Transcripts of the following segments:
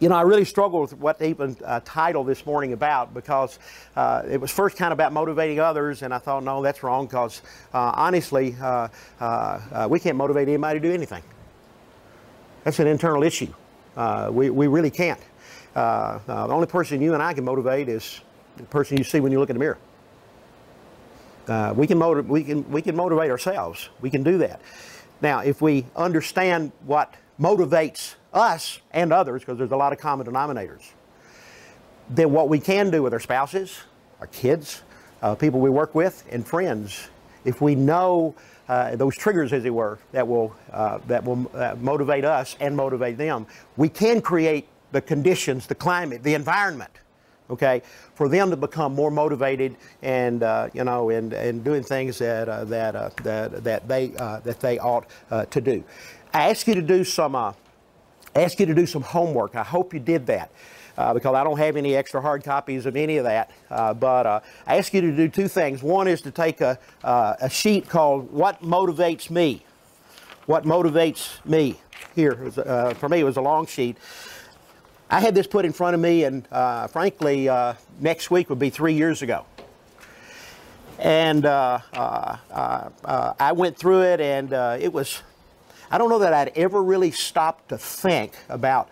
You know, I really struggled with what to even title this morning about, because it was first kind of about motivating others, and I thought, no, that's wrong, because honestly, we can't motivate anybody to do anything. That's an internal issue. We really can't. The only person you and I can motivate is the person you see when you look in the mirror. We can motivate ourselves. We can do that. Now, if we understand what motivates us and others, because there's a lot of common denominators, then what we can do with our spouses, our kids, people we work with, and friends, if we know those triggers, as it were, that will motivate us and motivate them, we can create the conditions, the climate, the environment, okay, for them to become more motivated and you know, and doing things that they ought to do. I ask you to do some homework. I hope you did that, because I don't have any extra hard copies of any of that. But I ask you to do two things. One is to take a sheet called "What Motivates Me." What motivates me? Here, for me, it was a long sheet. I had this put in front of me, and frankly, next week would be 3 years ago. And I went through it, and it was, I don't know that I'd ever really stopped to think about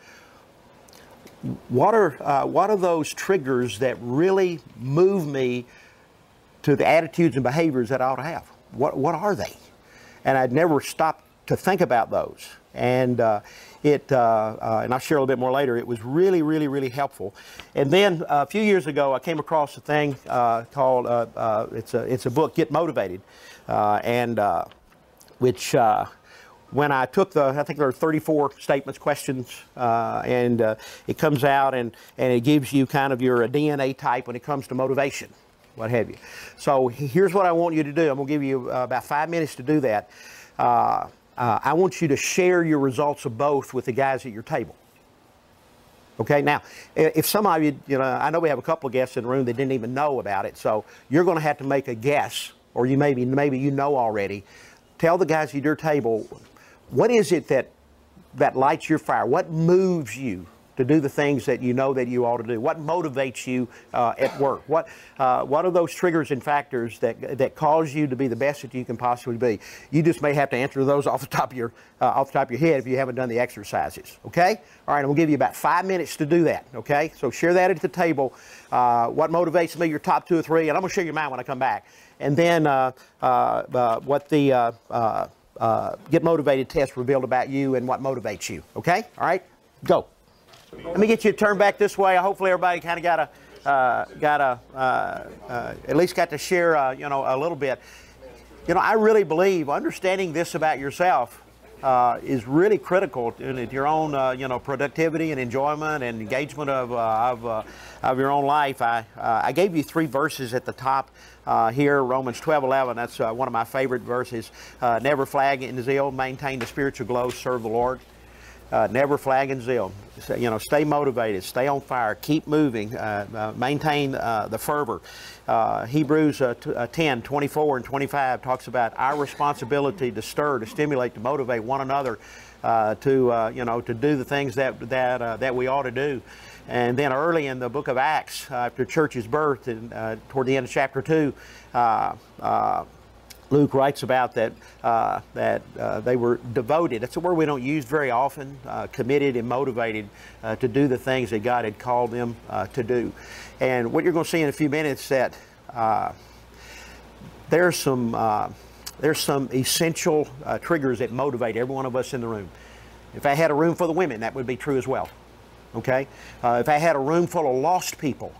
what are those triggers that really move me to the attitudes and behaviors that I ought to have. What are they? And I'd never stopped to think about those. And and I'll share a little bit more later. It was really, really, really helpful. And then a few years ago, I came across a thing called it's a book, Get Motivated, which when I took I think there are 34 statements, questions, and it comes out and it gives you kind of your DNA type when it comes to motivation, what have you. So here's what I want you to do. I'm going to give you about 5 minutes to do that. I want you to share your results of both with the guys at your table. Okay, now, if some of you, I know we have a couple of guests in the room that didn't even know about it, so you're going to have to make a guess, or you maybe you know already. Tell the guys at your table, what is it that lights your fire? What moves you to do the things that you know that you ought to do? What motivates you at work? What are those triggers and factors that cause you to be the best that you can possibly be? You just may have to answer those off the top of your head if you haven't done the exercises. Okay? All right. I'm gonna give you about 5 minutes to do that. Okay? So share that at the table. What motivates me? Your top 2 or 3, and I'm gonna share your mind when I come back. And then what the Get Motivated test revealed about you and what motivates you. Okay? All right. Go. Let me get you to turn back this way. Hopefully everybody kind of at least got to share, a little bit. I really believe understanding this about yourself is really critical to your own, productivity and enjoyment and engagement of your own life. I gave you 3 verses at the top here, Romans 12:11. That's one of my favorite verses. Never flag in zeal, maintain the spiritual glow, serve the Lord. Never flag in zeal. Stay motivated, stay on fire, keep moving, maintain the fervor. Hebrews 10:24 and 25 talks about our responsibility to stir, to stimulate, to motivate one another to do the things that we ought to do. And then early in the book of Acts, after church's birth, and toward the end of chapter 2, Luke writes about that they were devoted. That's a word we don't use very often. Committed and motivated to do the things that God had called them to do. And what you're going to see in a few minutes that there's some essential triggers that motivate every one of us in the room. If I had a room full of women, that would be true as well. Okay. If I had a room full of lost people,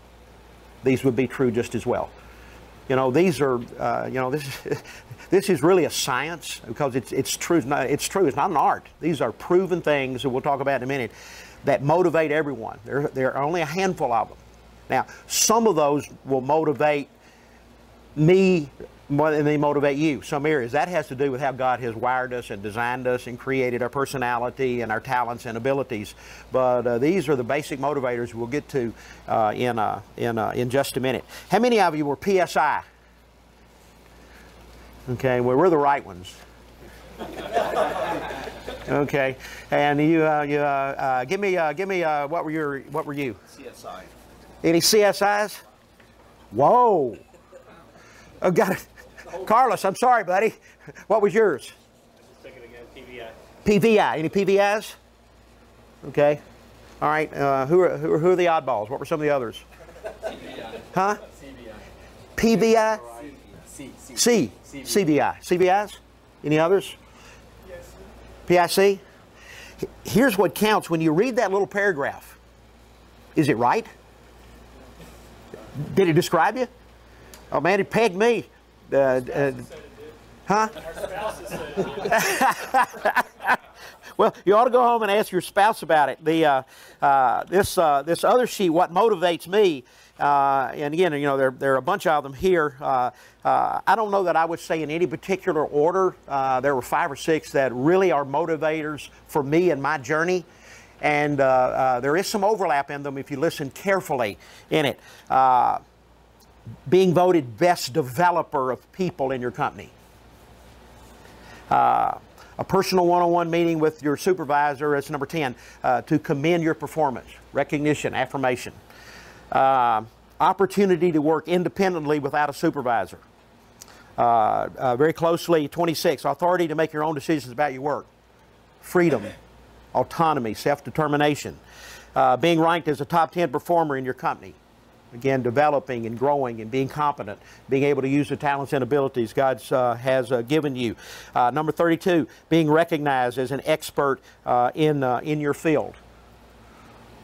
these would be true just as well. These are, this is really a science, because it's true. It's true. It's not an art. These are proven things that we'll talk about in a minute that motivate everyone. There are only a handful of them. Now, some of those will motivate me more than they motivate you. Some areas. That has to do with how God has wired us and designed us and created our personality and our talents and abilities. But these are the basic motivators we'll get to in just a minute. How many of you were PSI? Okay, well, we're the right ones. Okay, and give me what were you? CSI. Any CSIs? Whoa! Oh, got it. Carlos, I'm sorry, buddy. What was yours? Second again, PVI. PVI. Any PVIs? Okay. All right. Who are the oddballs? What were some of the others? CVI. Huh? CVI. PVI? C. CVI. CVIs? Any others? PIC? Here's what counts when you read that little paragraph. Is it right? Did it describe you? Oh man, it pegged me. Huh? Well, you ought to go home and ask your spouse about it. This other sheet, what motivates me, and again, you know, there are a bunch of them here. I don't know that I would say in any particular order. There were 5 or 6 that really are motivators for me in my journey. And there is some overlap in them if you listen carefully in it. Being voted best developer of people in your company. A personal one-on-one meeting with your supervisor is number 10. To commend your performance, recognition, affirmation. Opportunity to work independently without a supervisor. Very closely, 26. Authority to make your own decisions about your work. Freedom. Autonomy, self-determination, being ranked as a top 10 performer in your company. Again, developing and growing and being competent, being able to use the talents and abilities God has given you. Number 32, being recognized as an expert in your field.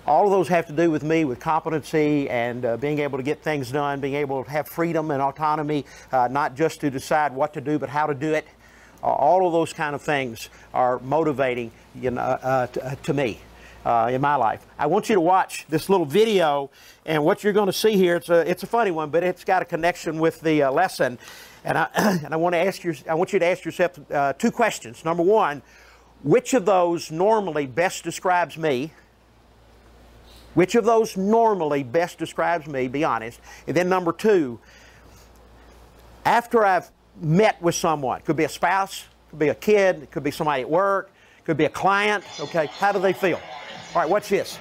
All of those have to do with me, with competency and being able to get things done, being able to have freedom and autonomy, not just to decide what to do, but how to do it. All of those kind of things are motivating, you know, to me in my life. I want you to watch this little video, and what you're going to see here, it's a funny one, but it's got a connection with the lesson. And I want you to ask yourself 2 questions. Number 1, which of those normally best describes me? Which of those normally best describes me? Be honest. And then number 2, after I've met with someone, it could be a spouse, it could be a kid, it could be somebody at work, it could be a client, okay, how do they feel? All right, watch this.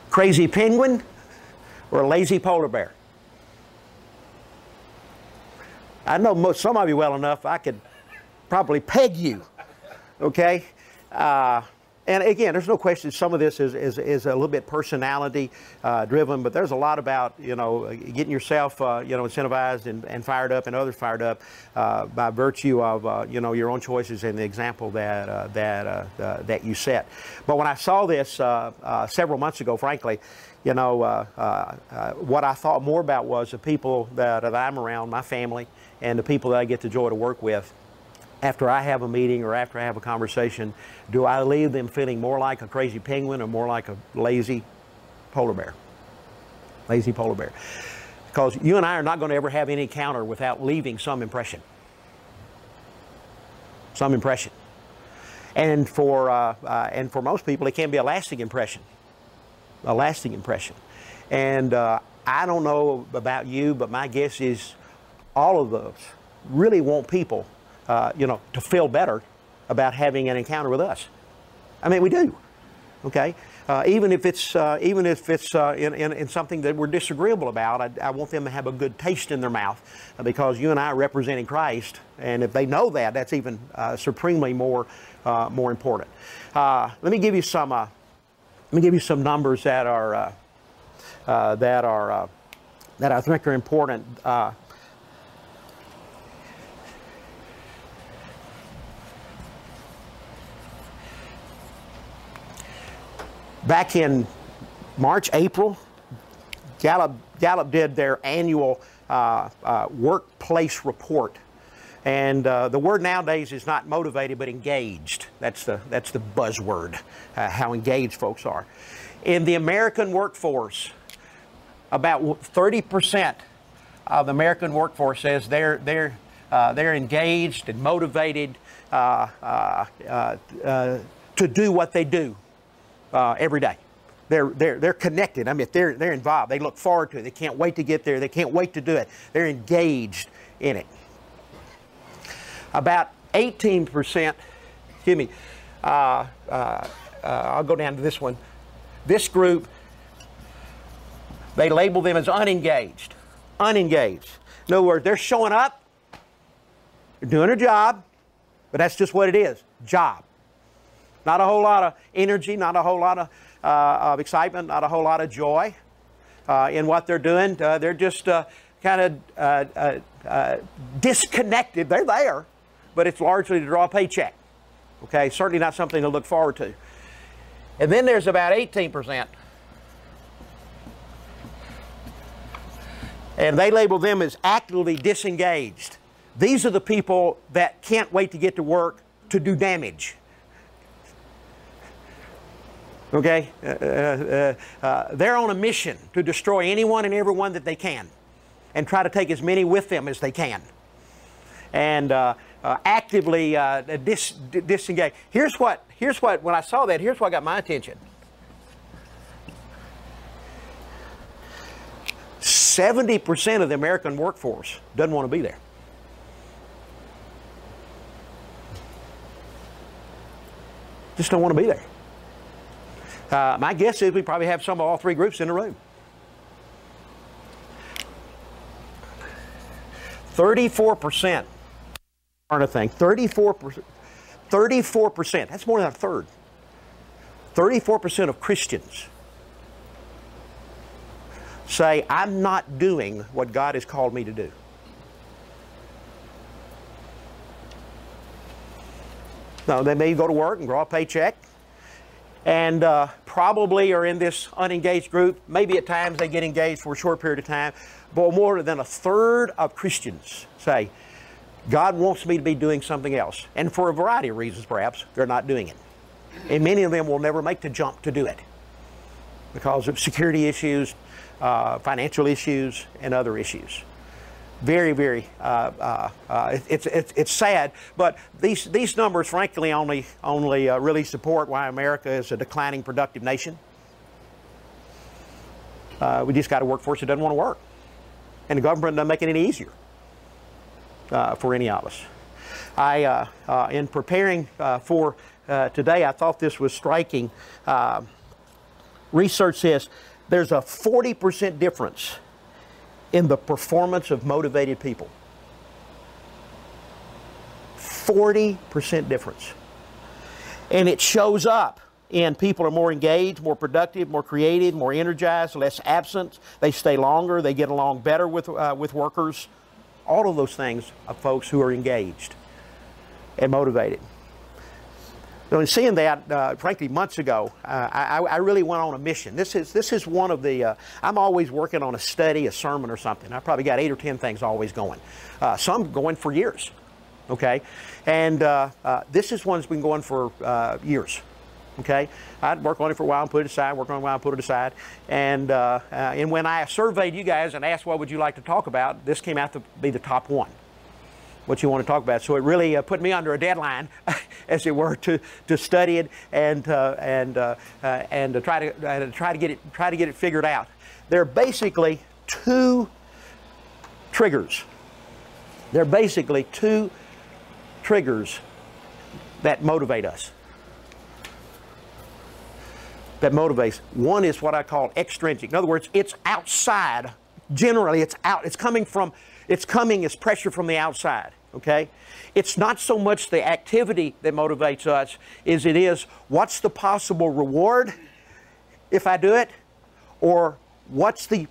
Crazy penguin or a lazy polar bear? I know some of you well enough, I could probably peg you, okay? And again, there's no question some of this is a little bit personality driven, but there's a lot about, you know, getting yourself, you know, incentivized and fired up and others fired up by virtue of, you know, your own choices and the example that you set. But when I saw this several months ago, frankly, you know, what I thought more about was the people that I'm around, my family, and the people that I get the joy to work with. After I have a meeting or after I have a conversation, do I leave them feeling more like a crazy penguin or more like a lazy polar bear? Lazy polar bear. Because you and I are not going to ever have any encounter without leaving some impression. Some impression. And for most people, it can be a lasting impression. A lasting impression. And I don't know about you, but my guess is all of those really want people you know, to feel better about having an encounter with us. I mean, we do, okay? Even if it's in something that we're disagreeable about, I want them to have a good taste in their mouth because you and I are representing Christ, and if they know that, that's even supremely more important. Let me give you some numbers that I think are important. Back in March, April Gallup did their annual workplace report. And the word nowadays is not motivated, but engaged. That's the buzzword, how engaged folks are. In the American workforce, about 30% of the American workforce says they're engaged and motivated to do what they do every day. They're connected. I mean, they're involved. They look forward to it. They can't wait to get there. They can't wait to do it. They're engaged in it. About 18%, excuse me, I'll go down to this one. This group, they label them as unengaged. Unengaged. In other words, they're showing up, they're doing a job, but that's just what it is, job. Not a whole lot of energy, not a whole lot of excitement, not a whole lot of joy in what they're doing. They're just kind of disconnected. They're there, but it's largely to draw a paycheck. Okay, certainly not something to look forward to. And then there's about 18%. And they label them as actively disengaged. These are the people that can't wait to get to work to do damage. Okay? They're on a mission to destroy anyone and everyone that they can and try to take as many with them as they can. And actively disengage. Here's what, when I saw that, here's what got my attention. 70% of the American workforce doesn't want to be there. Just don't want to be there. My guess is we probably have some of all three groups in the room. 34%. Aren't a thing. 34%. That's more than a third. 34% of Christians say, I'm not doing what God has called me to do. No, they may go to work and draw a paycheck and probably are in this unengaged group. Maybe at times they get engaged for a short period of time. But more than a third of Christians say, God wants me to be doing something else. And for a variety of reasons, perhaps, they're not doing it. And many of them will never make the jump to do it because of security issues, financial issues, and other issues. Very, very, it's sad, but these numbers, frankly, only really support why America is a declining productive nation. We just got a workforce that doesn't want to work, and the government doesn't make it any easier for any of us. In preparing for today, I thought this was striking. Research says there's a 40% difference in the performance of motivated people. 40% difference. And it shows up in people are more engaged, more productive, more creative, more energized, less absent. They stay longer. They get along better with workers. All of those things of folks who are engaged and motivated. So in seeing that, frankly, months ago, I really went on a mission. This is one of the, I'm always working on a study, a sermon or something. I probably got 8 or 10 things always going. Some going for years, okay? And this is one that's been going for years, okay? I'd work on it for a while and put it aside, work on it a while and put it aside. And when I surveyed you guys and asked what would you like to talk about, this came out to be the top one. What you want to talk about. So it really put me under a deadline, as it were, to study it and to try to get it figured out. There are basically two triggers. There are basically two triggers that motivate us. That motivates. One is what I call extrinsic. In other words, it's outside. Generally, it's out. It's coming as pressure from the outside, okay? It's not so much the activity that motivates us as it is what's the possible reward if I do it, or what's the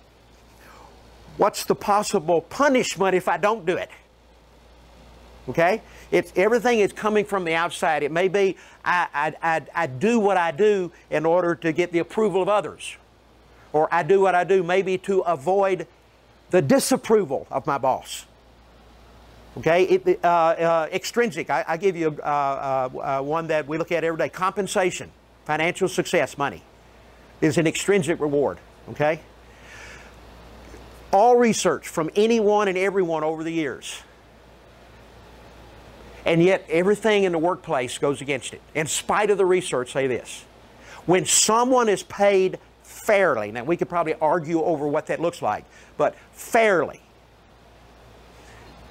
possible punishment if I don't do it, okay? Everything is coming from the outside. It may be I do what I do in order to get the approval of others, or I do what I do maybe to avoid the disapproval of my boss. Okay, extrinsic, I give you one that we look at every day. Compensation, financial success, money, is an extrinsic reward, okay? All research from anyone and everyone over the years, and yet everything in the workplace goes against it. In spite of the research, say this: when someone is paid fairly, now we could probably argue over what that looks like, but fairly,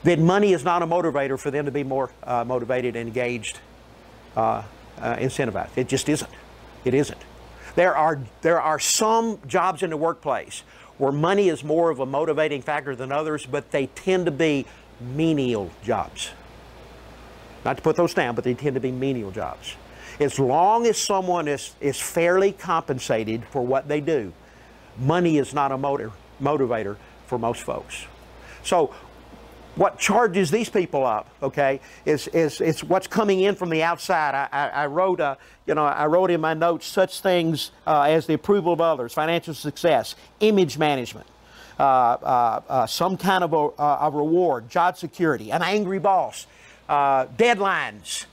then money is not a motivator for them to be more motivated, engaged, incentivized. It just isn't. It isn't. There are some jobs in the workplace where money is more of a motivating factor than others, but they tend to be menial jobs. Not to put those down, but they tend to be menial jobs. As long as someone is fairly compensated for what they do, money is not a motivator for most folks. So what charges these people up, okay, is what's coming in from the outside. I wrote, I wrote in my notes such things as the approval of others, financial success, image management, some kind of a reward, job security, an angry boss, deadlines.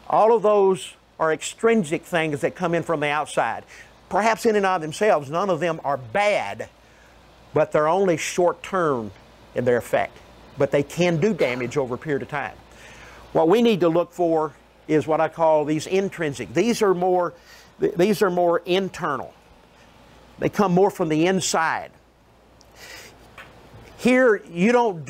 All of those are extrinsic things that come in from the outside. Perhaps in and of themselves, none of them are bad, but they're only short-term in their effect. But they can do damage over a period of time. What we need to look for is what I call these intrinsic. These are more internal. They come more from the inside. Here, you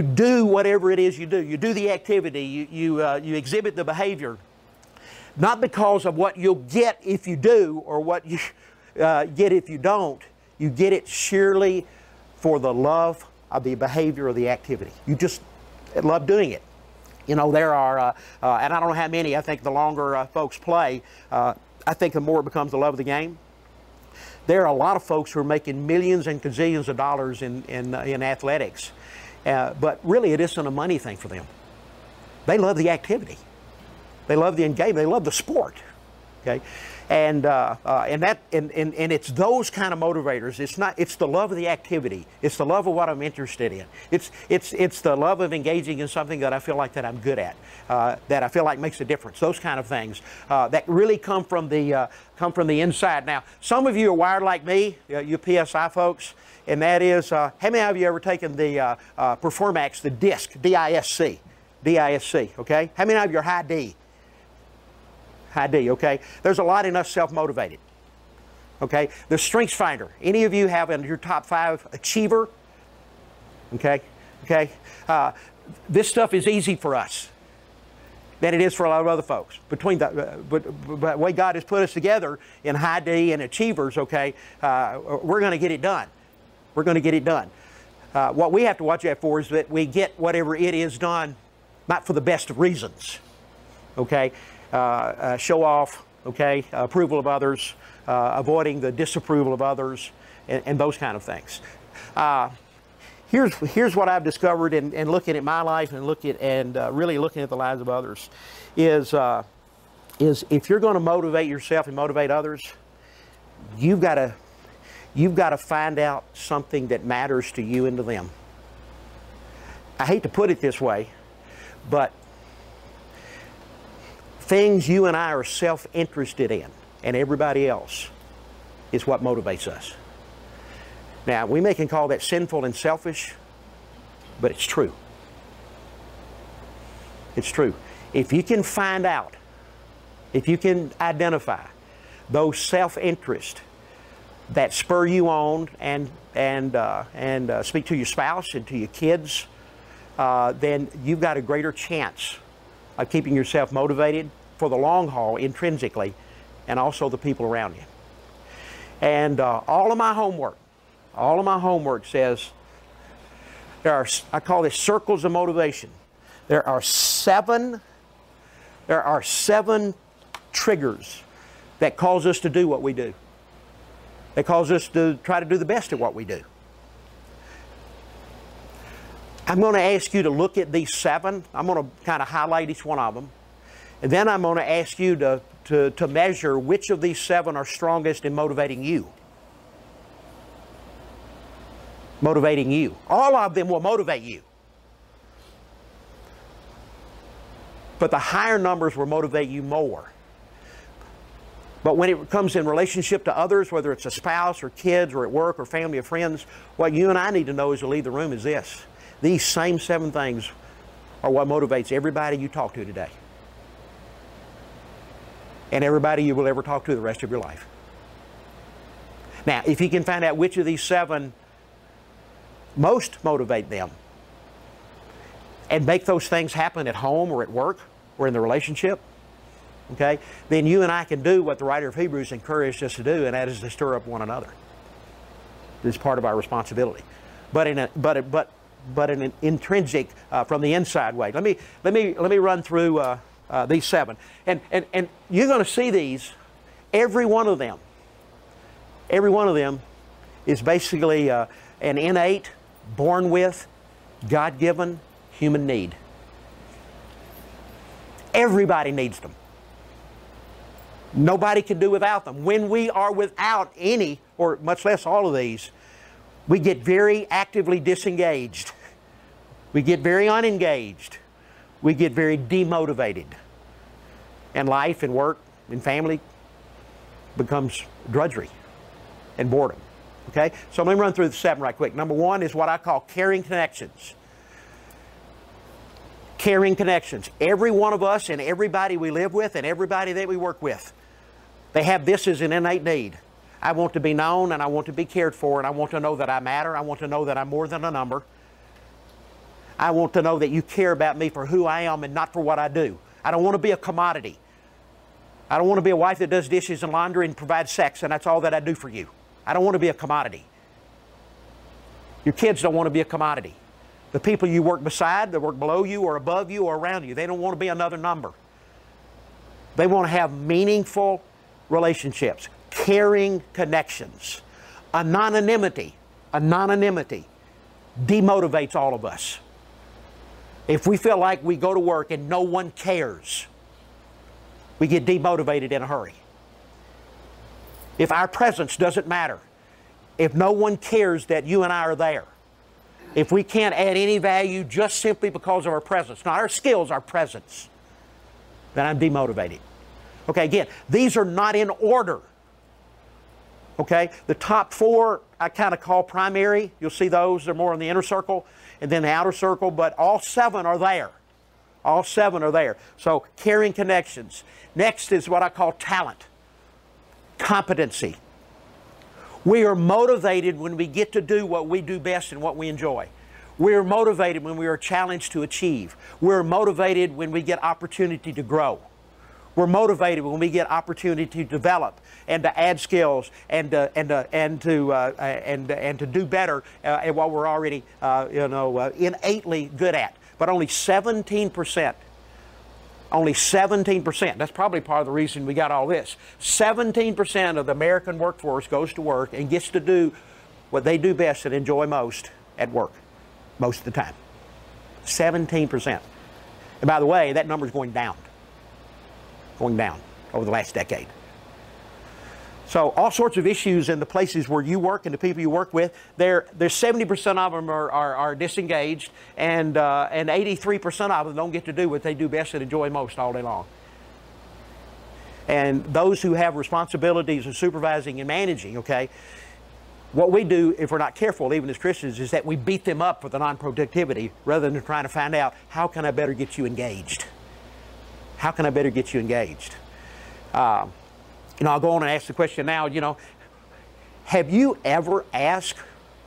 do whatever it is you do. You do the activity. You exhibit the behavior, not because of what you'll get if you do or what you get if you don't. You get it sheerly for the love of the behavior of the activity. You just love doing it. You know, there are, and I don't know how many, I think the longer folks play, I think the more it becomes the love of the game. There are a lot of folks who are making millions and gazillions of dollars in athletics, but really it isn't a money thing for them. They love the activity. They love the engagement. They love the sport. Okay, and it's those kind of motivators. It's the love of the activity. It's the love of what I'm interested in. It's the love of engaging in something that I feel like that I'm good at, that I feel like makes a difference. Those kind of things that really come from the inside. Now, some of you are wired like me, you PSI folks, and that is, how many of you ever taken the Performax, the DISC, D-I-S-C, okay? How many of you are high D? High D, okay? There's a lot in us self-motivated, okay? The Strengths Finder. Any of you have in your top 5 achiever? Okay? This stuff is easy for us than it is for a lot of other folks. Between the way God has put us together in high D and achievers, okay, we're going to get it done. We're going to get it done. What we have to watch out for is that we get whatever it is done, not for the best of reasons, okay? Show off, okay, approval of others, avoiding the disapproval of others, and those kind of things. Here's what I've discovered in looking at my life and really looking at the lives of others, is if you're going to motivate yourself and motivate others, you've got to find out something that matters to you and to them. I hate to put it this way, but things you and I are self-interested in, and everybody else, is what motivates us. Now, we can call that sinful and selfish, but it's true. It's true. If you can find out, if you can identify those self-interests that spur you on and speak to your spouse and to your kids, then you've got a greater chance of keeping yourself motivated for the long haul intrinsically, and also the people around you. And all of my homework says there are, I call this circles of motivation. There are seven triggers that cause us to do what we do. They cause us to try to do the best at what we do. I'm going to ask you to look at these 7. I'm going to kind of highlight each one of them. And then I'm going to ask you to measure which of these 7 are strongest in motivating you. Motivating you. All of them will motivate you. But the higher numbers will motivate you more. But when it comes in relationship to others, whether it's a spouse or kids or at work or family or friends, what you and I need to know as you leave the room is this. These same 7 things are what motivates everybody you talk to today. And everybody you will ever talk to the rest of your life. Now, if you can find out which of these 7 most motivate them and make those things happen at home or at work or in the relationship, okay, then you and I can do what the writer of Hebrews encouraged us to do, and that is to stir up one another. It's part of our responsibility, but in an intrinsic, from the inside way. Let me run through these 7, and you're going to see these. Every one of them is basically an innate, born with, God-given human need. Everybody needs them. Nobody can do without them. When we are without any, or much less all of these, we get very actively disengaged. We get very unengaged. We get very demotivated. And life and work and family becomes drudgery and boredom. Okay? So let me run through the 7 right quick. Number 1 is what I call caring connections. Caring connections. Every one of us and everybody we live with and everybody that we work with, they have this as an innate need. I want to be known and I want to be cared for, and I want to know that I matter. I want to know that I'm more than a number. I want to know that you care about me for who I am and not for what I do. I don't want to be a commodity. I don't want to be a wife that does dishes and laundry and provides sex, and that's all that I do for you. I don't want to be a commodity. Your kids don't want to be a commodity. The people you work beside, that work below you or above you or around you, they don't want to be another number. They want to have meaningful relationships, caring connections. Anonymity demotivates all of us. If we feel like we go to work and no one cares, we get demotivated in a hurry. If our presence doesn't matter, if no one cares that you and I are there, if we can't add any value just simply because of our presence, not our skills, our presence, then I'm demotivated. Okay, again, these are not in order. Okay, the top 4 I kind of call primary. You'll see those, they're more in the inner circle and then the outer circle, but all 7 are there. All 7 are there. So, caring connections. Next is what I call talent. Competency. We are motivated when we get to do what we do best and what we enjoy. We are motivated when we are challenged to achieve. We're motivated when we get opportunity to grow. We're motivated when we get opportunity to develop and to add skills and to do better at what we're already innately good at. But only 17%. Only 17%. That's probably part of the reason we got all this. 17% of the American workforce goes to work and gets to do what they do best and enjoy most at work, most of the time. 17%. And by the way, that number is going down. Going down over the last decade. So all sorts of issues in the places where you work and the people you work with, there's 70% of them are disengaged, and 83% of them don't get to do what they do best and enjoy most all day long. And those who have responsibilities of supervising and managing, okay, what we do if we're not careful, even as Christians, is that we beat them up for the non-productivity rather than trying to find out, how can I better get you engaged? How can I better get you engaged? I'll go on and ask the question now, have you ever asked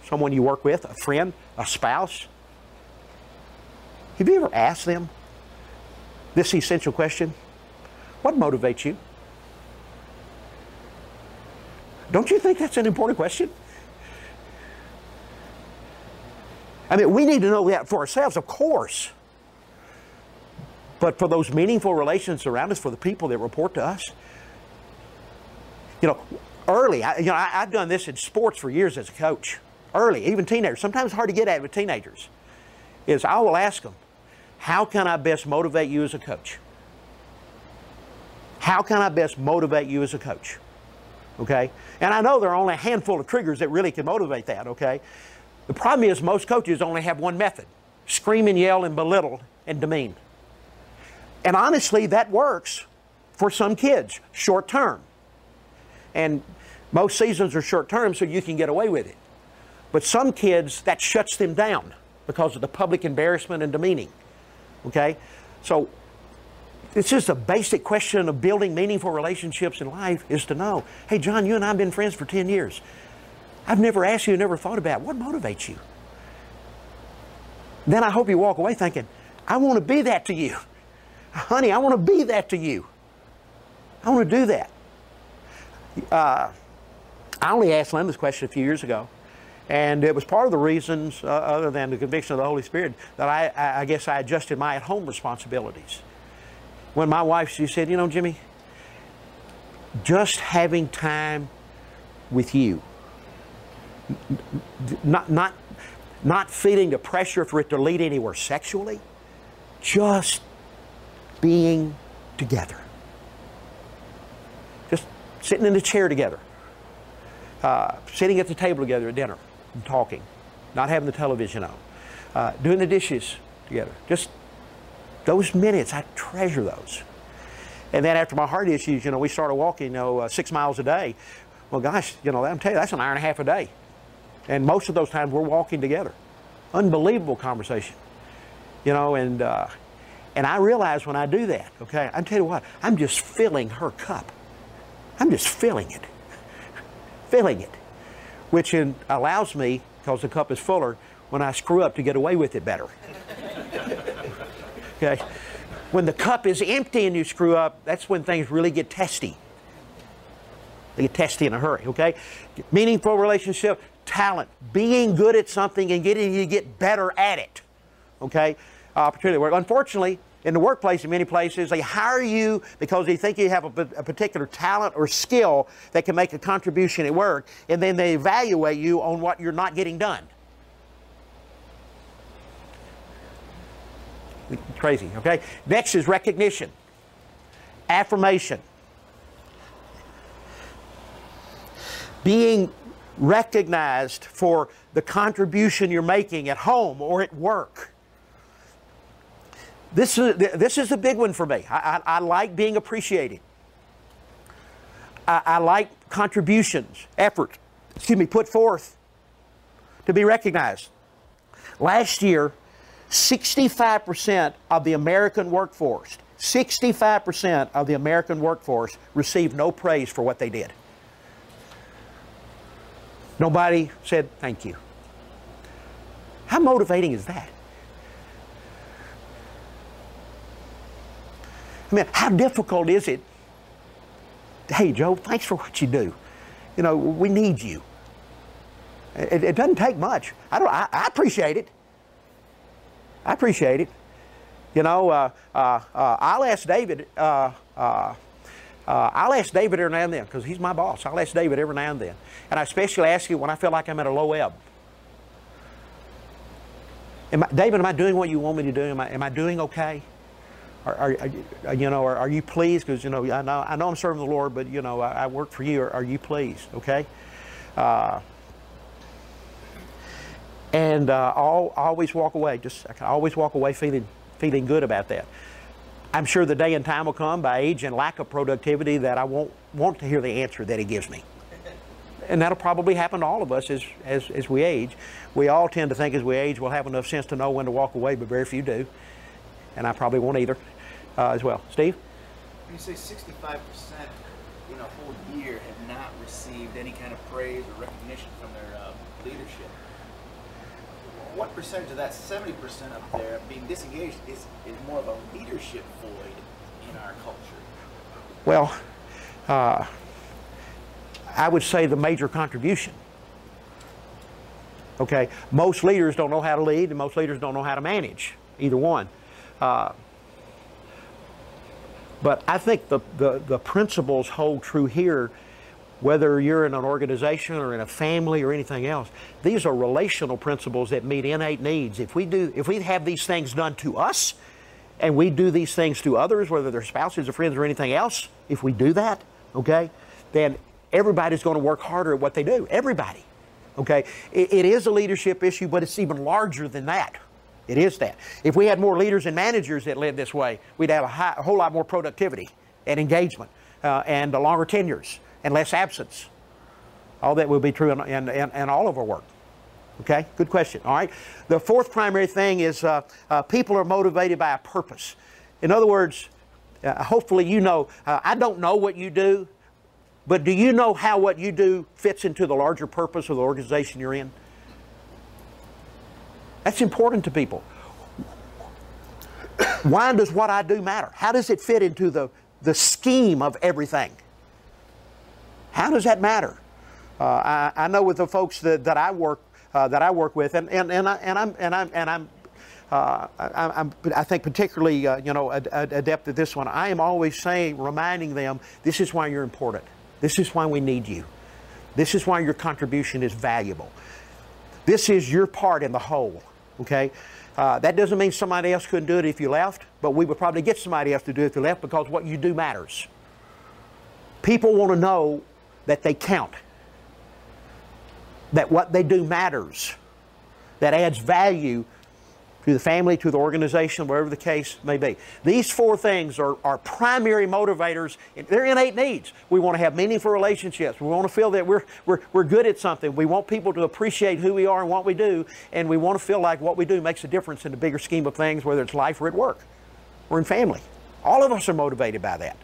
someone you work with, a friend, a spouse, have you ever asked them this essential question? What motivates you? Don't you think that's an important question? I mean, we need to know that for ourselves, of course. But for those meaningful relations around us, for the people that report to us, early, I've done this in sports for years as a coach. Early, even teenagers. Sometimes it's hard to get at with teenagers. I will ask them, how can I best motivate you as a coach? How can I best motivate you as a coach? Okay? And I know there are only a handful of triggers that really can motivate that, okay? The problem is most coaches only have one method: scream and yell and belittle and demean. And honestly, that works for some kids, short term. And most seasons are short term, so you can get away with it. But some kids, that shuts them down because of the public embarrassment and demeaning. Okay? So this is a basic question of building meaningful relationships in life, is to know, hey, John, you and I have been friends for 10 years. I've never asked you, never thought about what motivates you. Then I hope you walk away thinking, I want to be that to you. Honey, I want to be that to you. I want to do that. I only asked Lynn this question a few years ago, and it was part of the reasons, other than the conviction of the Holy Spirit, that I guess I adjusted my at-home responsibilities. When my wife, she said, you know, Jimmy, just having time with you, not feeling the pressure for it to lead anywhere sexually, just being together. Just sitting in the chair together. Sitting at the table together at dinner and talking. Not having the television on. Doing the dishes together. Just those minutes, I treasure those. And then after my heart issues, you know, we started walking, 6 miles a day. Well, gosh, you know, I'm telling you, that's an hour and a half a day. And most of those times we're walking together. Unbelievable conversation. You know, and I realize when I do that, okay, I tell you what, I'm just filling her cup. I'm just filling it. Filling it. Which allows me, because the cup is fuller, when I screw up, to get away with it better. Okay? When the cup is empty and you screw up, that's when things really get testy. They get testy in a hurry, okay? Meaningful relationship, talent, being good at something and getting you to get better at it, okay? Opportunity work. Unfortunately, in the workplace, in many places, they hire you because they think you have a particular talent or skill that can make a contribution at work, and then they evaluate you on what you're not getting done. Crazy, okay? Next is recognition, affirmation. Being recognized for the contribution you're making at home or at work. This is a big one for me. I like being appreciated. I like contributions, effort, put forth to be recognized. Last year, 65% of the American workforce, 65% of the American workforce received no praise for what they did. Nobody said thank you. How motivating is that? I mean, how difficult is it? Hey, Joe, thanks for what you do. You know, we need you. It doesn't take much. I appreciate it. I appreciate it. You know, I'll ask David. I'll ask David every now and then, because he's my boss. I'll ask David every now and then, and I especially ask you when I feel like I'm at a low ebb. David, am I doing what you want me to do? Am I doing okay? Are you pleased? Because, you know, I know I'm serving the Lord, but, you know, I work for you. Are you pleased? Okay? And I'll always walk away. I can always walk away feeling good about that. I'm sure the day and time will come, by age and lack of productivity, that I won't want to hear the answer that He gives me. And that'll probably happen to all of us as we age. We all tend to think as we age we'll have enough sense to know when to walk away, but very few do. And I probably won't either as well. Steve? You say 65% in a whole year have not received any kind of praise or recognition from their leadership. What percentage of that 70% up there being disengaged is more of a leadership void in our culture? Well, I would say the major contribution. Okay, most leaders don't know how to lead, and most leaders don't know how to manage, either one. But I think the principles hold true here, whether you're in an organization or in a family or anything else. These are relational principles that meet innate needs. If we have these things done to us, and we do these things to others, whether they're spouses or friends or anything else, if we do that, okay, then everybody's going to work harder at what they do. Everybody. Okay? It is a leadership issue, but it's even larger than that. It is that. If we had more leaders and managers that led this way, we'd have a whole lot more productivity and engagement and longer tenures and less absence. All that will be true in all of our work. Okay? Good question. All right? The fourth primary thing is people are motivated by a purpose. In other words, hopefully you know, I don't know what you do, but do you know how what you do fits into the larger purpose of the organization you're in? That's important to people. Why does what I do matter? How does it fit into the scheme of everything? How does that matter? I know with the folks that I work with, I think particularly adept at this one. I am always reminding them, this is why you're important. This is why we need you. This is why your contribution is valuable. This is your part in the whole. Okay, that doesn't mean somebody else couldn't do it if you left, but we would probably get somebody else to do it if you left, because what you do matters. People want to know that they count, that what they do matters, that adds value to the family, to the organization, wherever the case may be. These four things are primary motivators. They're innate needs. We want to have meaningful relationships. We want to feel that we're good at something. We want people to appreciate who we are and what we do, and we want to feel like what we do makes a difference in the bigger scheme of things, whether it's life or at work or in family. All of us are motivated by that.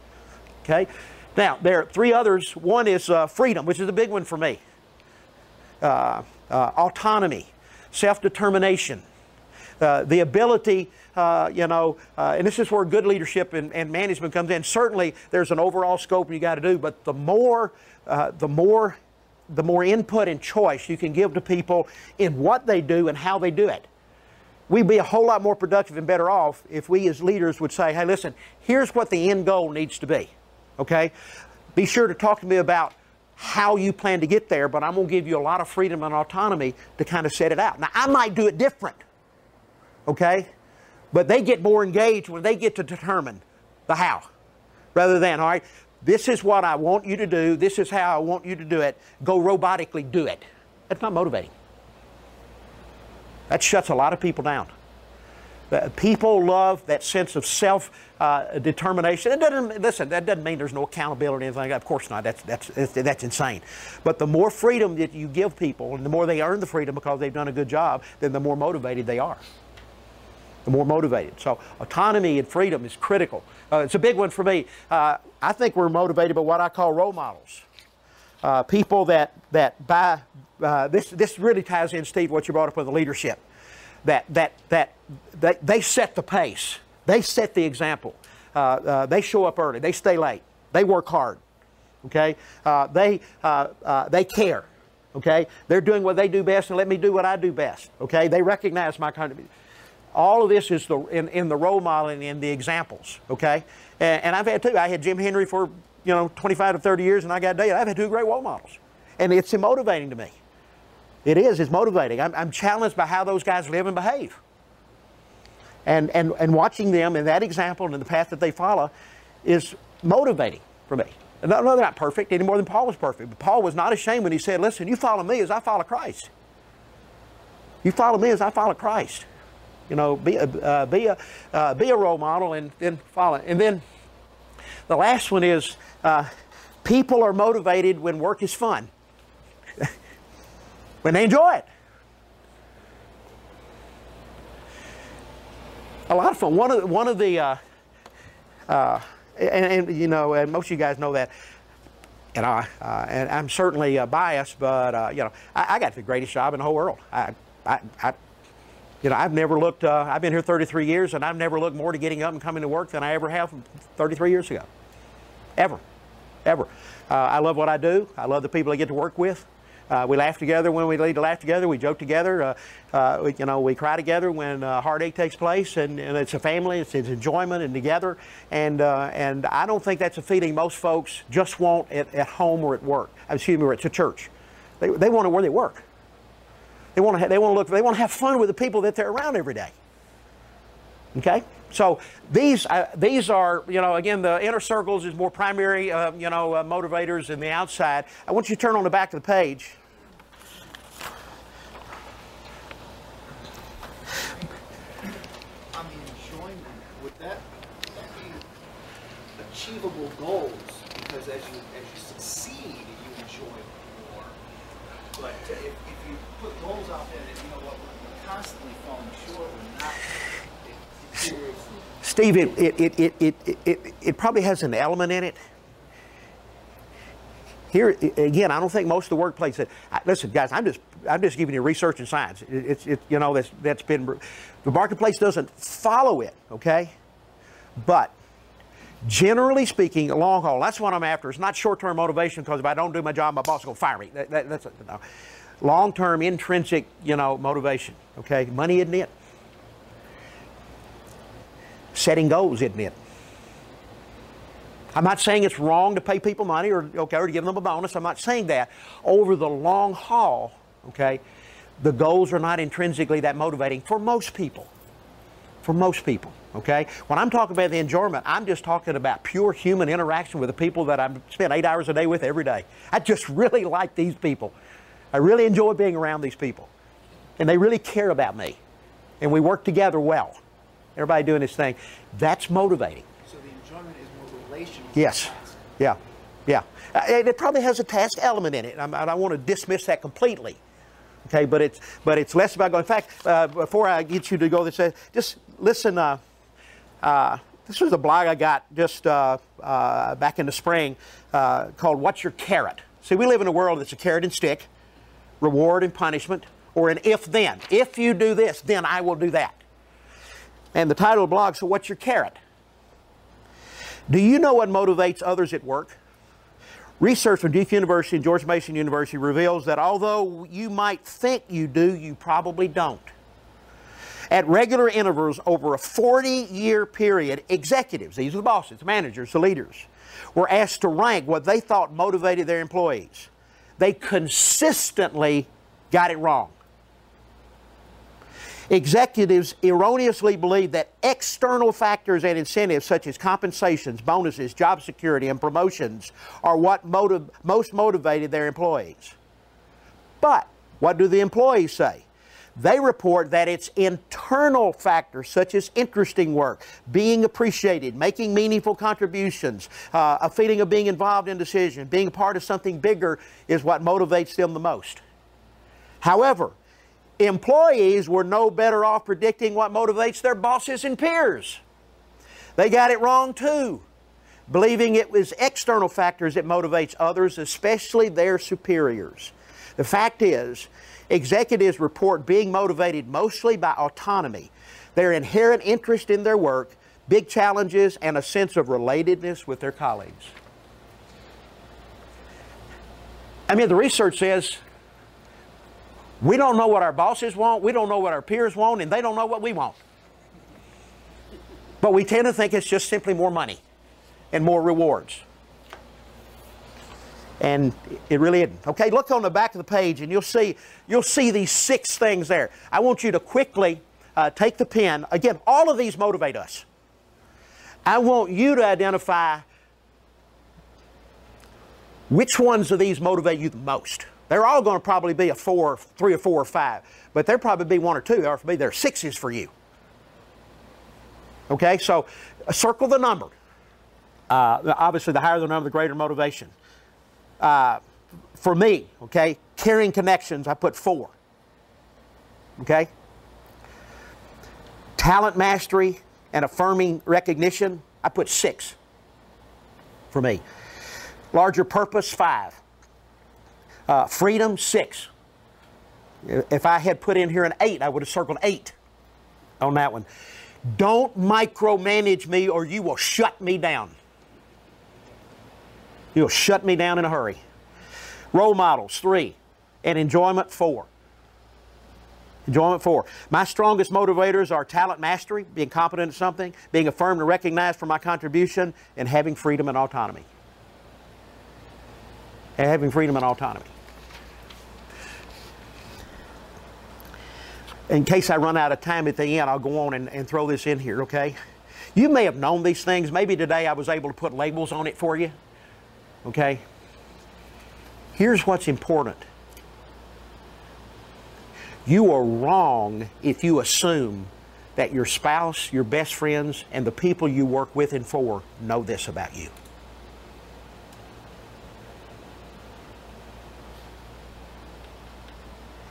Okay? Now, there are three others. One is freedom, which is a big one for me. Autonomy, self-determination. The ability, and this is where good leadership and management comes in. Certainly, there's an overall scope you got to do, but the more input and choice you can give to people in what they do and how they do it, we'd be a whole lot more productive and better off if we as leaders would say, hey, listen, here's what the end goal needs to be. Okay? Be sure to talk to me about how you plan to get there, but I'm going to give you a lot of freedom and autonomy to kind of set it out. Now, I might do it different. Okay? But they get more engaged when they get to determine the how, rather than, all right, this is what I want you to do, this is how I want you to do it, go robotically do it. That's not motivating. That shuts a lot of people down. People love that sense of self-determination. That doesn't mean there's no accountability or anything like that. Of course not. That's insane. But the more freedom that you give people, and the more they earn the freedom because they've done a good job, then the more motivated they are. The more motivated. So autonomy and freedom is critical. It's a big one for me. I think we're motivated by what I call role models. People that by this really ties in, Steve, what you brought up with the leadership. That they set the pace. They set the example. They show up early. They stay late. They work hard. Okay. They care. Okay. They're doing what they do best, and let me do what I do best. Okay. They recognize my contribution. All of this is in the role modeling and the examples, okay? And I've had two. I had Jim Henry for 25 to 30 years, and I got David. I've had two great role models, and it's motivating to me. It is. It's motivating. I'm challenged by how those guys live and behave, and watching them in that example and in the path that they follow is motivating for me. And no, they're not perfect any more than Paul was perfect, but Paul was not ashamed when he said, "Listen, you follow me as I follow Christ. You follow me as I follow Christ." Be a role model and then follow. And then the last one is people are motivated when work is fun, when they enjoy it. A lot of fun. One of the and most of you guys know that. And I'm certainly biased, but I got the greatest job in the whole world. I've never looked, I've been here 33 years, and I've never looked more to getting up and coming to work than I ever have 33 years ago. Ever. I love what I do. I love the people I get to work with. We laugh together when we need to laugh together. We joke together. We cry together when heartache takes place, and it's a family. It's enjoyment and together. And I don't think that's a feeling most folks just want at home or at work. Excuse me, or at church. They want it where they work. They want to have fun with the people that they're around every day. Okay? So these are, you know, again, the inner circles is more primary, motivators than the outside. I want you to turn on the back of the page. On the enjoyment, would that be achievable goals? Because as you succeed, you enjoy more. But if you put goals out there that, you know what, we're constantly falling short, we're not. Steve, it probably has an element in it. Here again, I don't think most of the workplace. Listen, guys, I'm just giving you research and science. That's been the marketplace doesn't follow it, okay? But generally speaking, long haul. That's what I'm after. It's not short-term motivation because if I don't do my job, my boss will fire me. That's no. Long-term intrinsic, motivation. Okay, money isn't it. Setting goals, isn't it? I'm not saying it's wrong to pay people money or to give them a bonus. I'm not saying that. Over the long haul, okay, the goals are not intrinsically that motivating for most people. For most people, okay? When I'm talking about the enjoyment, I'm just talking about pure human interaction with the people that I spend 8 hours a day with every day. I just really like these people. I really enjoy being around these people. And they really care about me. And we work together well. Everybody doing this thing. That's motivating. So the enjoyment is more relational. Yes. Yeah. Yeah. It probably has a task element in it. I don't want to dismiss that completely. Okay, but it's less about going. In fact, before I get you to go this, just listen. This was a blog I got just back in the spring called "What's Your Carrot?" See, we live in a world that's a carrot and stick, reward and punishment, or an if-then. If you do this, then I will do that. And the title of the blog, so what's your carrot? Do you know what motivates others at work? Research from Duke University and George Mason University reveals that although you might think you do, you probably don't. At regular intervals over a 40-year period, executives, these are the bosses, the managers, the leaders, were asked to rank what they thought motivated their employees. They consistently got it wrong. Executives erroneously believe that external factors and incentives such as compensations, bonuses, job security, and promotions are what most motivated their employees. But what do the employees say? They report that it's internal factors such as interesting work, being appreciated, making meaningful contributions, a feeling of being involved in decisions, being a part of something bigger is what motivates them the most. However, employees were no better off predicting what motivates their bosses and peers. They got it wrong too, believing it was external factors that motivates others, especially their superiors. The fact is, executives report being motivated mostly by autonomy, their inherent interest in their work, big challenges, and a sense of relatedness with their colleagues. I mean, the research says we don't know what our bosses want, we don't know what our peers want, and they don't know what we want. But we tend to think it's just simply more money and more rewards. And it really isn't. Okay, look on the back of the page and you'll see these 6 things there. I want you to quickly take the pen. Again, all of these motivate us. I want you to identify which ones of these motivate you the most. They're all going to probably be a 3 or 4 or 5, but there'll probably be 1 or 2, or for me, there are 6s for you. Okay, so circle the number. Obviously, the higher the number, the greater motivation. For me, okay, caring connections, I put 4. Okay? Talent mastery and affirming recognition, I put 6 for me. Larger purpose, 5. Freedom, 6. If I had put in here an 8, I would have circled 8 on that one. Don't micromanage me or you will shut me down. You'll shut me down in a hurry. Role models, 3. And enjoyment, 4. Enjoyment, 4. My strongest motivators are talent mastery, being competent at something, being affirmed and recognized for my contribution, and having freedom and autonomy. And having freedom and autonomy. In case I run out of time at the end, I'll go on and throw this in here, okay? You may have known these things. Maybe today I was able to put labels on it for you. Okay? Here's what's important. You are wrong if you assume that your spouse, your best friends, and the people you work with and for know this about you.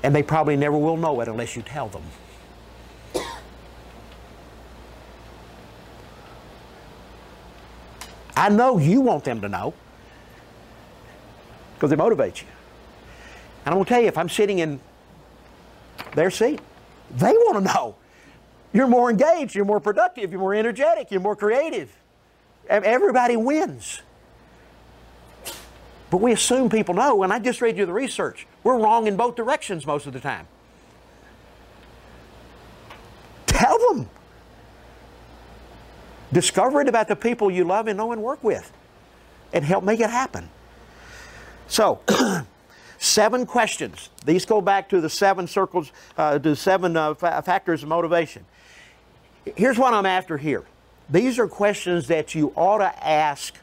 And they probably never will know it unless you tell them. I know you want them to know because it motivates you. And I'm going to tell you, if I'm sitting in their seat, they want to know. You're more engaged, you're more productive, you're more energetic, you're more creative. Everybody wins. But we assume people know, and I just read you the research. We're wrong in both directions most of the time. Tell them. Discover it about the people you love and know and work with, and help make it happen. So, 7 questions. These go back to the 7 circles, the 7 factors of motivation. Here's what I'm after here. These are questions that you ought to ask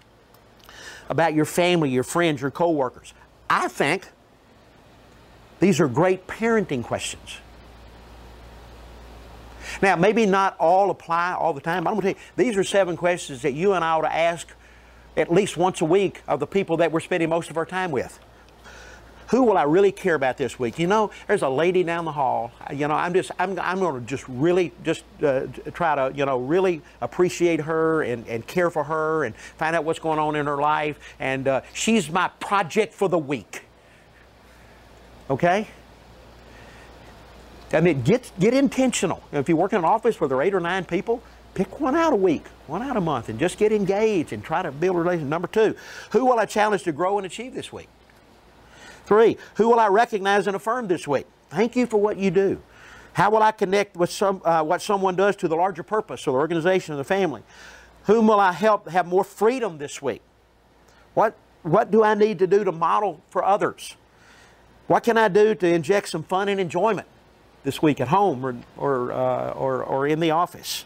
about your family, your friends, your coworkers. I think these are great parenting questions. Now, maybe not all apply all the time, but I'm going to tell you, these are 7 questions that you and I ought to ask at least once a week of the people that we're spending most of our time with. Who will I really care about this week? You know, there's a lady down the hall. You know, I'm going to just really try to, you know, really appreciate her and care for her and find out what's going on in her life. And she's my project for the week. Okay? I mean, get intentional. If you work in an office where there are 8 or 9 people, pick one out a week, one out a month, and just get engaged and try to build a relationship. Number 2, who will I challenge to grow and achieve this week? 3, who will I recognize and affirm this week? Thank you for what you do. How will I connect with what someone does to the larger purpose of the organization or the family? Whom will I help have more freedom this week? What do I need to do to model for others? What can I do to inject some fun and enjoyment this week at home or in the office?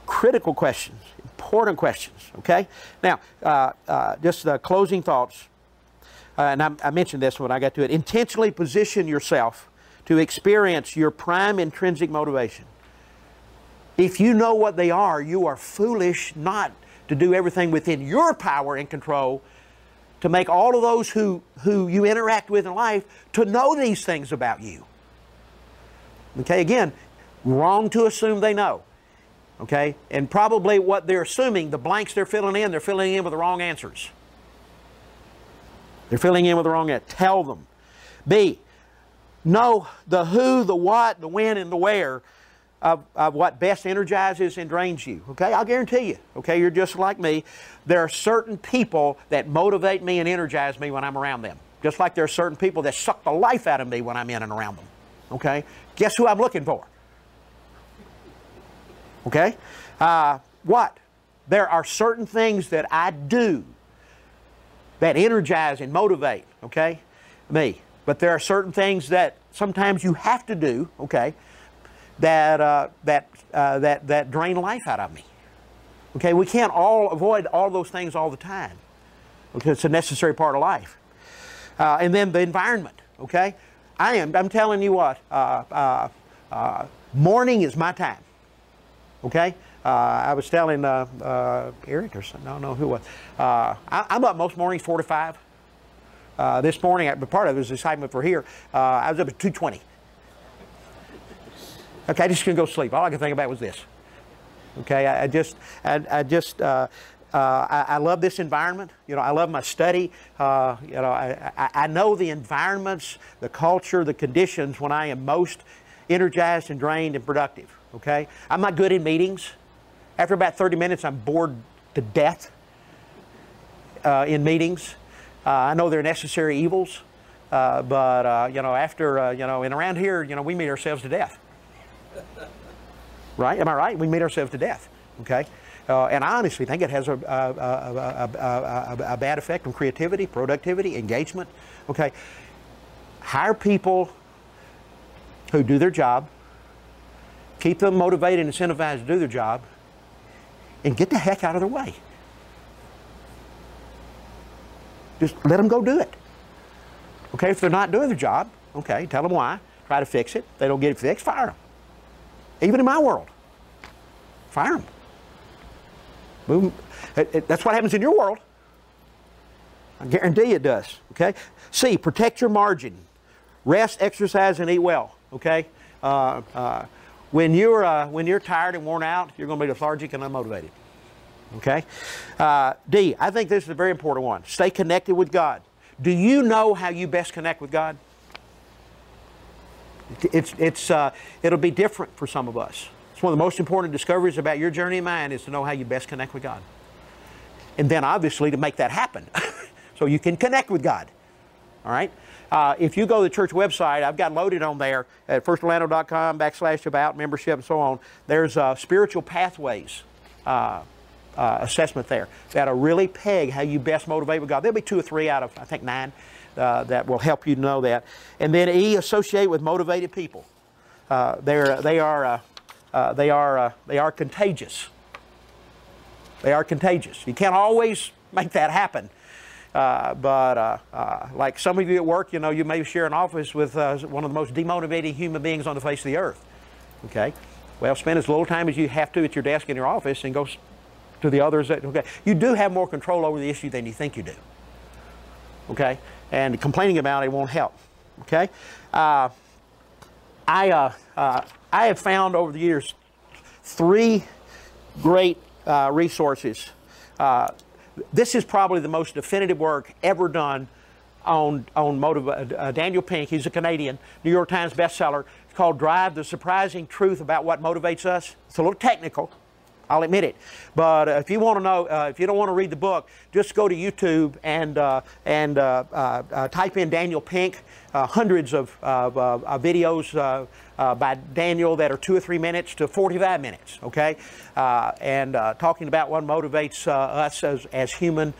Critical questions, important questions, okay? Now, just closing thoughts, and I mentioned this when I got to it. Intentionally position yourself to experience your prime intrinsic motivation. If you know what they are, you are foolish not to do everything within your power and control to make all of those who you interact with in life to know these things about you. Okay, again, wrong to assume they know. Okay, and probably what they're assuming, the blanks they're filling in with the wrong answers. They're filling in with the wrong answers. Tell them. B, know the who, the what, the when, and the where of what best energizes and drains you. Okay, I'll guarantee you. Okay, you're just like me. There are certain people that motivate me and energize me when I'm around them. Just like there are certain people that suck the life out of me when I'm in and around them. Okay, guess who I'm looking for? Okay, what? There are certain things that I do that energize and motivate, okay, me. But there are certain things that sometimes you have to do, okay, that drain life out of me. Okay, we can't all avoid all those things all the time. Okay, it's a necessary part of life. And then the environment, okay. I'm telling you what, morning is my time. Okay, I was telling Eric or something, I don't know who it was. I'm up most mornings 4 to 5. This morning, part of it was excitement for here. I was up at 2:20. Okay, I just couldn't go to sleep. All I could think about was this. Okay, I love this environment. You know, I love my study. You know, I know the environments, the culture, the conditions when I am most energized and drained and productive. Okay, I'm not good in meetings. After about 30 minutes, I'm bored to death in meetings. I know they're necessary evils, but you know, after you know, and around here, you know, we meet ourselves to death. Right? Am I right? We meet ourselves to death. Okay, and I honestly think it has a bad effect on creativity, productivity, engagement. Okay, hire people who do their job Keep them motivated and incentivized to do their job, and get the heck out of their way. Just let them go do it. Okay, if they're not doing their job, okay, tell them why. Try to fix it. If they don't get it fixed, fire them. Even in my world, fire them. Move them. That's what happens in your world. I guarantee it does. Okay. C, protect your margin. Rest, exercise, and eat well. Okay. When you're tired and worn out, you're going to be lethargic and unmotivated. Okay. D, I think this is a very important one. Stay connected with God. Do you know how you best connect with God? It'll be different for some of us. It's one of the most important discoveries about your journey and mine is to know how you best connect with God. And then obviously to make that happen so you can connect with God. All right? If you go to the church website, I've got loaded on there at firstorlando.com/about membership and so on. There's spiritual pathways assessment there that'll really peg how you best motivate with God. There'll be 2 or 3 out of, I think, 9 that will help you know that. And then E, associate with motivated people. They are contagious. They are contagious. You can't always make that happen. But like some of you at work, you know, you may share an office with one of the most demotivating human beings on the face of the earth. Okay? Well, spend as little time as you have to at your desk in your office and go to the others. Okay? You do have more control over the issue than you think you do. Okay? And complaining about it won't help. Okay? I have found over the years 3 great resources. This is probably the most definitive work ever done on Daniel Pink. He's a Canadian, New York Times bestseller. It's called Drive, The Surprising Truth About What Motivates Us. It's a little technical, I'll admit it. But if you want to know, if you don't want to read the book, just go to YouTube and type in Daniel Pink. Hundreds of videos by Daniel that are 2 or 3 minutes to 45 minutes, okay? And talking about what motivates us as human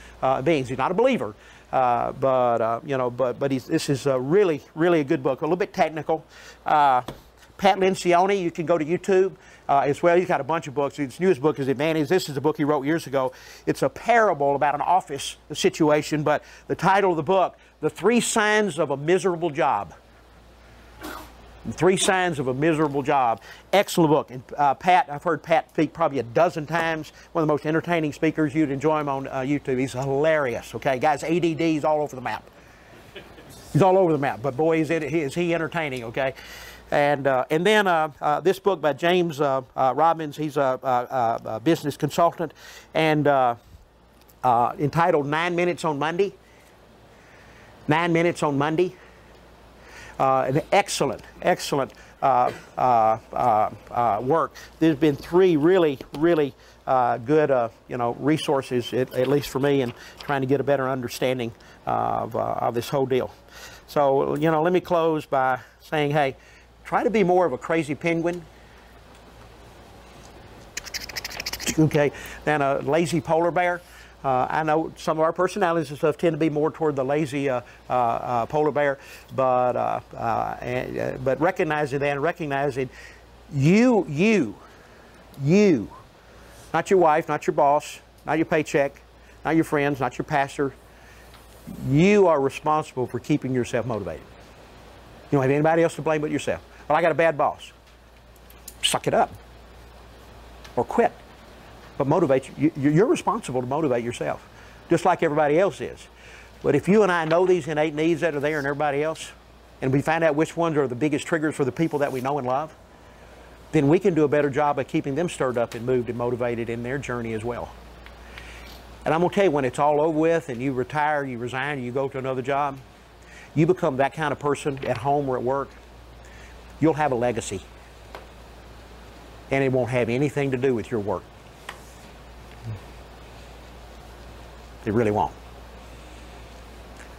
beings. He's not a believer, but this is really a good book. A little bit technical. Pat Lencioni, you can go to YouTube as well. He's got a bunch of books. His newest book is Advantage. This is a book he wrote years ago. It's a parable about an office situation, but the title of the book, The 3 Signs of a Miserable Job. 3 Signs of a Miserable Job. Excellent book. And Pat, I've heard Pat speak probably a dozen times. One of the most entertaining speakers. You'd enjoy him on YouTube. He's hilarious. Okay, guys, ADD is all over the map. He's all over the map. But boy, is he entertaining. Okay. And then this book by James Robbins. He's a business consultant, and entitled 9 Minutes on Monday. 9 Minutes on Monday. An excellent work. There's been 3 really good resources, at least for me, in trying to get a better understanding of this whole deal. So let me close by saying, hey, try to be more of a crazy penguin, okay, than a lazy polar bear. I know some of our personalities and stuff tend to be more toward the lazy polar bear, but recognizing that and recognizing you, not your wife, not your boss, not your paycheck, not your friends, not your pastor, you are responsible for keeping yourself motivated. You don't have anybody else to blame but yourself. Well, I got a bad boss. Suck it up. Or quit. But motivate you. You're responsible to motivate yourself, just like everybody else is. But if you and I know these innate needs that are there in everybody else, and we find out which ones are the biggest triggers for the people that we know and love, then we can do a better job of keeping them stirred up and moved and motivated in their journey as well. And I'm going to tell you, when it's all over with and you retire, you resign, you go to another job, you become that kind of person at home or at work, you'll have a legacy. And it won't have anything to do with your work. It really won't.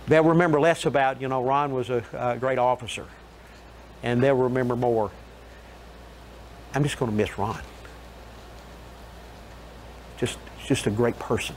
They'll remember less about, Ron was a great officer. And they'll remember more, I'm just going to miss Ron. Just a great person.